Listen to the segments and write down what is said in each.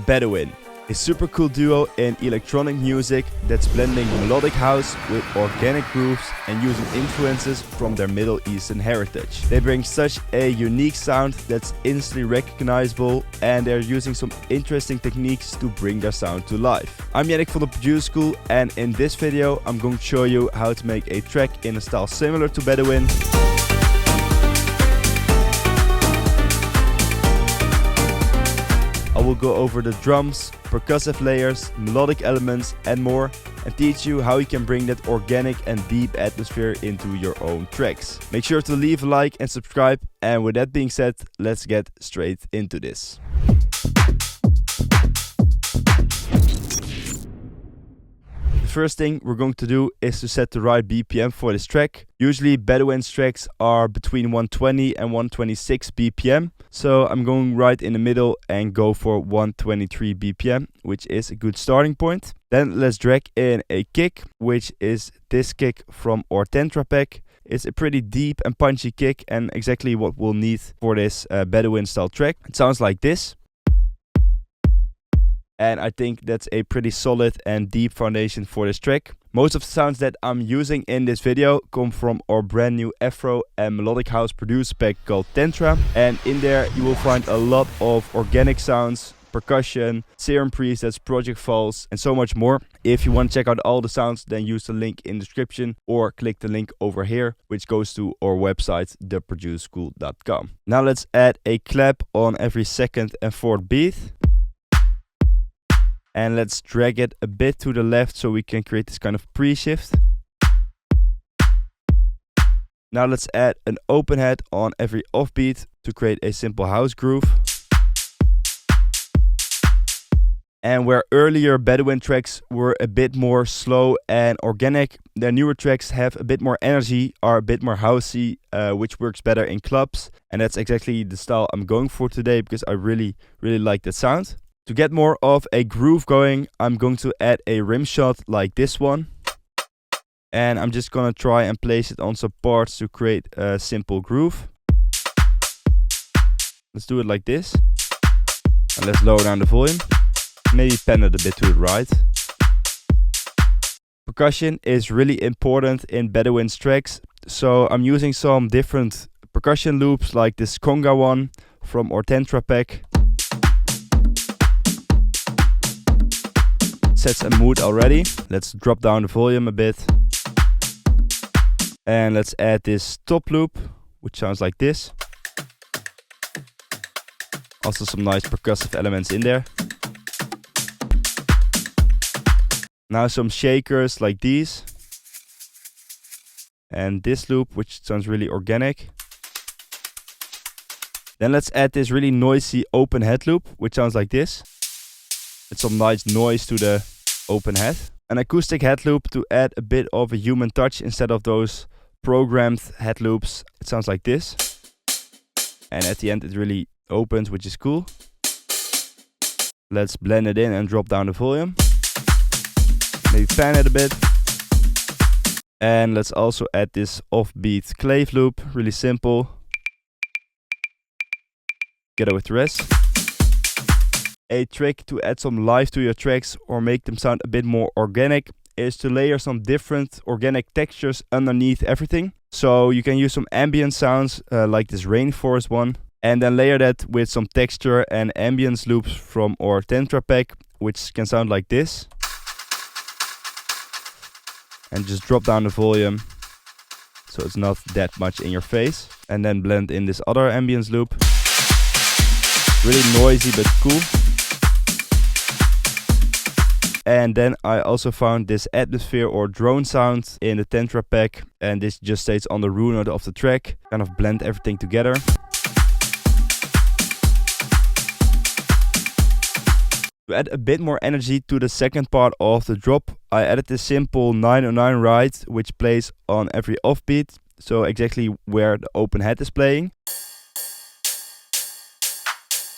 Bedouin, a super cool duo in electronic music that's blending melodic house with organic grooves and using influences from their Middle Eastern heritage. They bring such a unique sound that's instantly recognizable, and they're using some interesting techniques to bring their sound to life. I'm Yannick from the Produce School, and in this video I'm going to show you how to make a track in a style similar to Bedouin. I will go over the drums, percussive layers, melodic elements and more, and teach you how you can bring that organic and deep atmosphere into your own tracks. Make sure to leave a like and subscribe, and with that being said, let's get straight into this. The first thing we're going to do is to set the right BPM for this track. Usually Bedouin's tracks are between 120 and 126 BPM. So I'm going right in the middle and go for 123 BPM, which is a good starting point. Then let's drag in a kick, which is this kick from our Tetra pack. It's a pretty deep and punchy kick and exactly what we'll need for this Bedouin style track. It sounds like this. And I think that's a pretty solid and deep foundation for this track. Most of the sounds that I'm using in this video come from our brand new Afro and Melodic House producer pack called Tetra. And in there you will find a lot of organic sounds, percussion, serum presets, project files and so much more. If you want to check out all the sounds, then use the link in the description or click the link over here, which goes to our website theproduceschool.com. Now let's add a clap on every second and fourth beat. And let's drag it a bit to the left so we can create this kind of pre-shift. Now let's add an open head on every offbeat to create a simple house groove. And where earlier Bedouin tracks were a bit more slow and organic, their newer tracks have a bit more energy, are a bit more housey, which works better in clubs. And that's exactly the style I'm going for today because I really like that sound. To get more of a groove going, I'm going to add a rim shot like this one. And I'm just gonna try and place it on some parts to create a simple groove. Let's do it like this. And let's lower down the volume. Maybe pan it a bit to the right. Percussion is really important in Bedouin's tracks. So I'm using some different percussion loops like this conga one from our Tetra pack. Sets a mood already. Let's drop down the volume a bit. And let's add this top loop, which sounds like this. Also some nice percussive elements in there. Now some shakers like these. And this loop, which sounds really organic. Then let's add this really noisy open head loop, which sounds like this. It's some nice noise to the open head. An acoustic head loop to add a bit of a human touch instead of those programmed head loops. It sounds like this. And at the end it really opens, which is cool. Let's blend it in and drop down the volume. Maybe fan it a bit. And let's also add this offbeat clave loop. Really simple. Together with the rest. A trick to add some life to your tracks or make them sound a bit more organic is to layer some different organic textures underneath everything. So you can use some ambient sounds like this rainforest one, and then layer that with some texture and ambience loops from our Tetra pack, which can sound like this. And just drop down the volume so it's not that much in your face. And then blend in this other ambience loop. Really noisy but cool. And then I also found this atmosphere or drone sound in the Tetra pack, and this just stays on the root note of the track. Kind of blend everything together. To add a bit more energy to the second part of the drop, I added this simple 909 ride, which plays on every offbeat, so exactly where the open head is playing.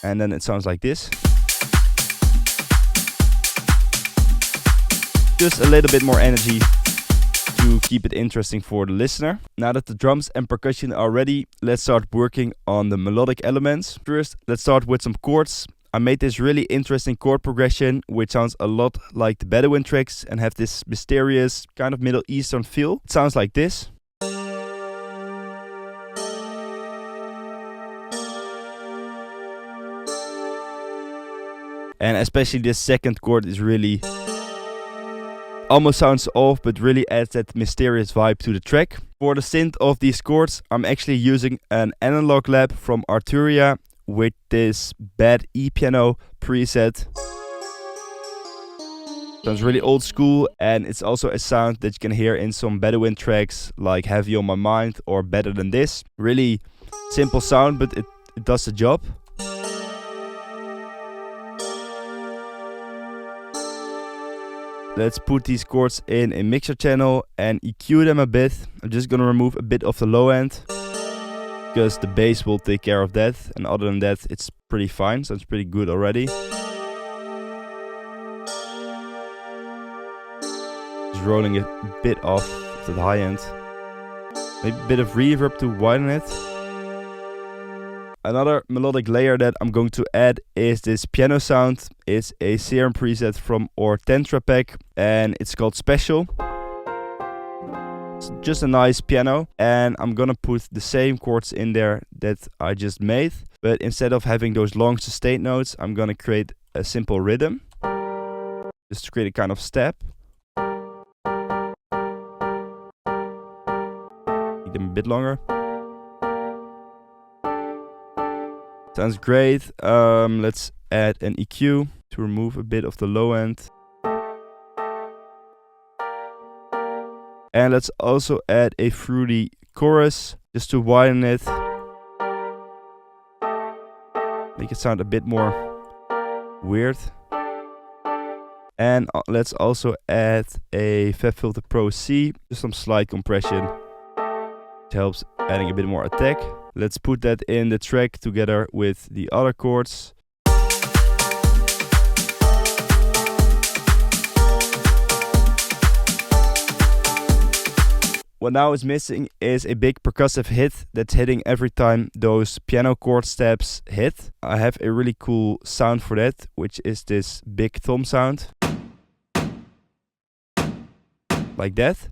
And then it sounds like this. Just a little bit more energy to keep it interesting for the listener. Now that the drums and percussion are ready, let's start working on the melodic elements. First, let's start with some chords. I made this really interesting chord progression which sounds a lot like the Bedouin tracks and have this mysterious kind of Middle Eastern feel. It sounds like this. And especially this second chord is really almost sounds off, but really adds that mysterious vibe to the track. For the synth of these chords, I'm actually using an analog lab from Arturia with this bad E piano preset. Sounds really old school, and it's also a sound that you can hear in some Bedouin tracks like Heavy on My Mind or Better Than This. Really simple sound, but it does the job. Let's put these chords in a mixer channel and EQ them a bit. I'm just gonna remove a bit of the low end because the bass will take care of that, and other than that it's pretty fine, sounds pretty good already. Just rolling a bit off to the high end. Maybe a bit of reverb to widen it. Another melodic layer that I'm going to add is this piano sound. It's a Serum preset from our Tantra pack and it's called Special. It's just a nice piano, and I'm gonna put the same chords in there that I just made, but instead of having those long sustained notes, I'm gonna create a simple rhythm. Just to create a kind of step. Make them a bit longer. Sounds great. Let's add an EQ to remove a bit of the low end. And let's also add a fruity chorus just to widen it. Make it sound a bit more weird. And let's also add a FabFilter Pro C, just some slight compression. It helps adding a bit more attack. Let's put that in the track together with the other chords. What now is missing is a big percussive hit that's hitting every time those piano chord steps hit. I have a really cool sound for that, which is this big thumb sound. Like that.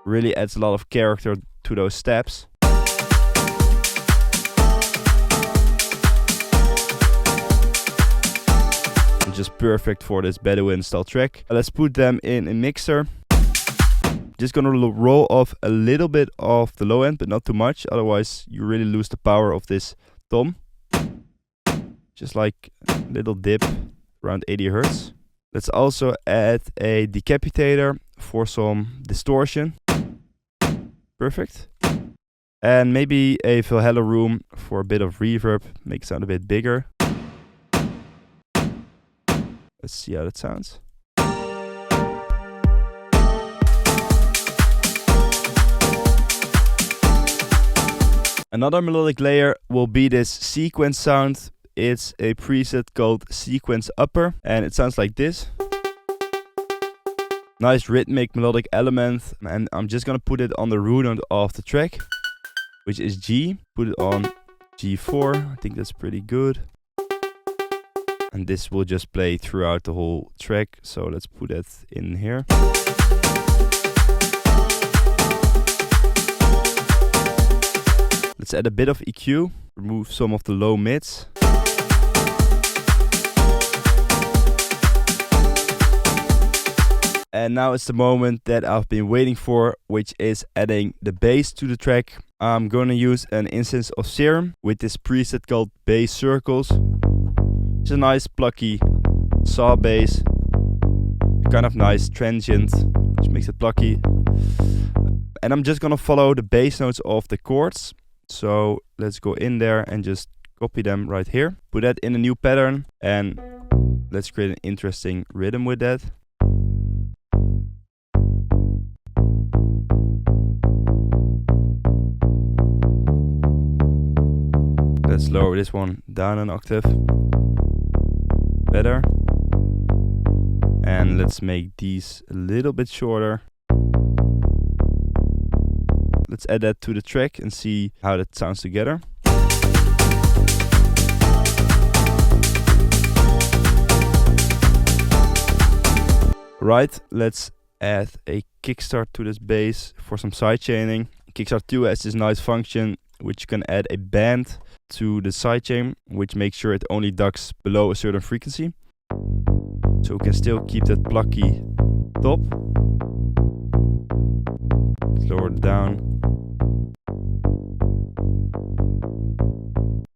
Really adds a lot of character to those steps. And just perfect for this Bedouin style track. Let's put them in a mixer. Just gonna roll off a little bit of the low end, but not too much, otherwise you really lose the power of this tom. Just like a little dip around 80 Hertz. Let's also add a decapitator for some distortion. Perfect. And maybe a Valhalla room for a bit of reverb, make it sound a bit bigger. Let's see how that sounds. Another melodic layer will be this sequence sound. It's a preset called Sequence Upper, and it sounds like this. Nice rhythmic melodic element, and I'm just gonna put it on the root note of the track, which is G. Put it on G4, I think that's pretty good. And this will just play throughout the whole track, so let's put that in here. Let's add a bit of EQ, remove some of the low mids. And now it's the moment that I've been waiting for, which is adding the bass to the track. I'm gonna use an instance of Serum with this preset called Bass Circles. It's a nice plucky saw bass, kind of nice transient, which makes it plucky. And I'm just gonna follow the bass notes of the chords. So let's go in there and just copy them right here. Put that in a new pattern and let's create an interesting rhythm with that. Let's lower this one down an octave. Better. And let's make these a little bit shorter. Let's add that to the track and see how that sounds together. Alright, let's add a kickstart to this bass for some sidechaining. Kickstart 2 has this nice function which you can add a band to the sidechain, which makes sure it only ducks below a certain frequency. So we can still keep that plucky top. Let's lower it down.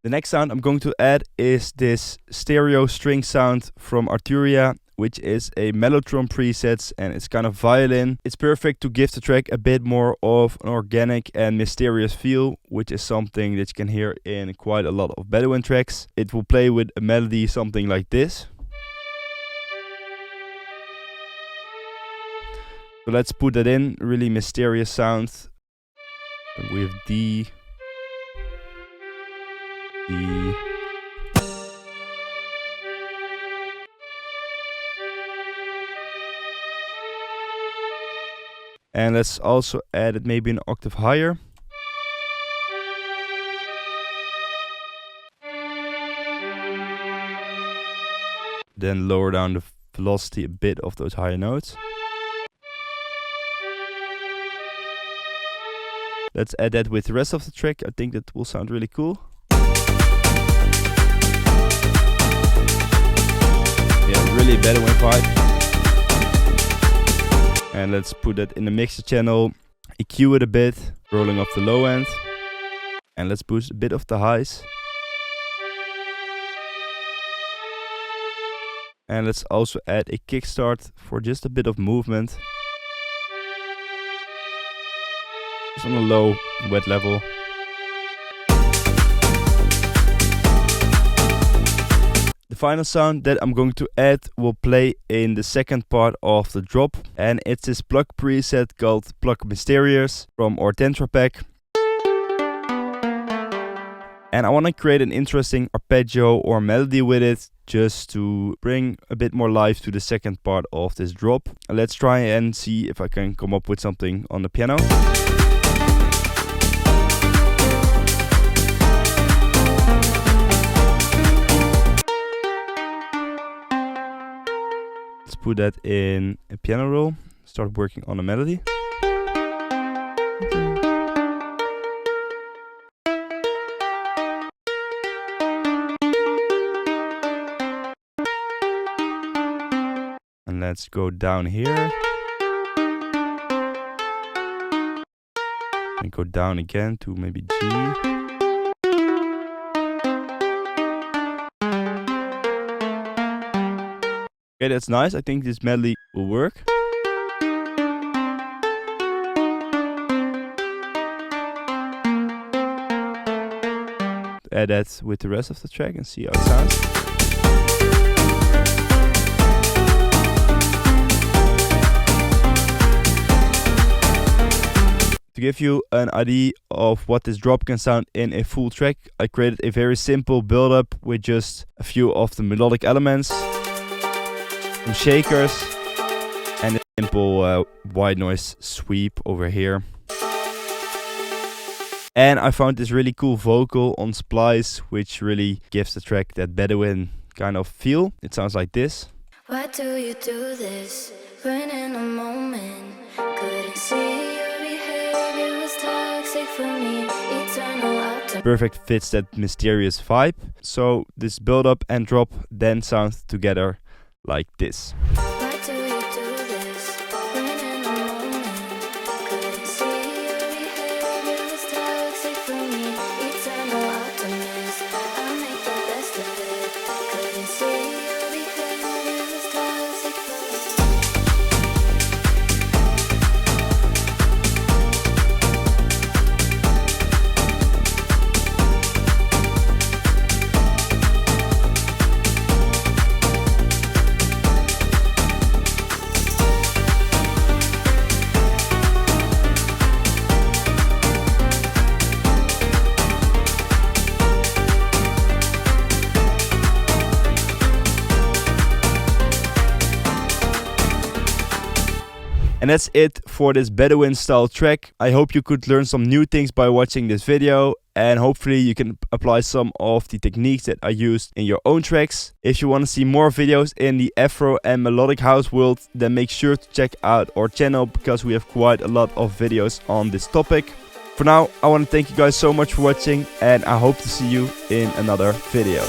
The next sound I'm going to add is this stereo string sound from Arturia, which is a mellotron preset, and it's kind of violin. It's perfect to give the track a bit more of an organic and mysterious feel, which is something that you can hear in quite a lot of Bedouin tracks. It will play with a melody something like this. So let's put that in, really mysterious sound. We have D, D, and let's also add it maybe an octave higher. Then lower down the velocity a bit of those higher notes. Let's add that with the rest of the track. I think that will sound really cool. Yeah, really Bedouin vibe. And let's put that in the mixer channel. EQ it a bit, rolling off the low end. And let's boost a bit of the highs. And let's also add a kickstart for just a bit of movement. Just on a low, wet level. The final sound that I'm going to add will play in the second part of the drop. And it's this plug preset called Plug Mysterious from our Tantra pack. And I want to create an interesting arpeggio or melody with it, just to bring a bit more life to the second part of this drop. Let's try and see if I can come up with something on the piano. Let's put that in a piano roll, start working on a melody. And let's go down here. And go down again to maybe G. Okay, that's nice. I think this melody will work. Add that with the rest of the track and see how it sounds. To give you an idea of what this drop can sound in a full track, I created a very simple build-up with just a few of the melodic elements, some shakers, and a simple white noise sweep over here. And I found this really cool vocal on Splice, which really gives the track that Bedouin kind of feel. It sounds like this. Why do you do this? When in a moment, couldn't see your behavior was toxic for me. Eternal optimism. Perfect fits that mysterious vibe. So this build up and drop then sound together like this. Why do you do this? When in a moment, couldn't see your behavior was toxic for me. Eternal optimist, I'll make the best of it. Couldn't see your behavior was toxic for And that's it for this Bedouin style track. I hope you could learn some new things by watching this video, and hopefully you can apply some of the techniques that I used in your own tracks. If you want to see more videos in the Afro and melodic house world, then make sure to check out our channel, because we have quite a lot of videos on this topic. For now, I want to thank you guys so much for watching, and I hope to see you in another video.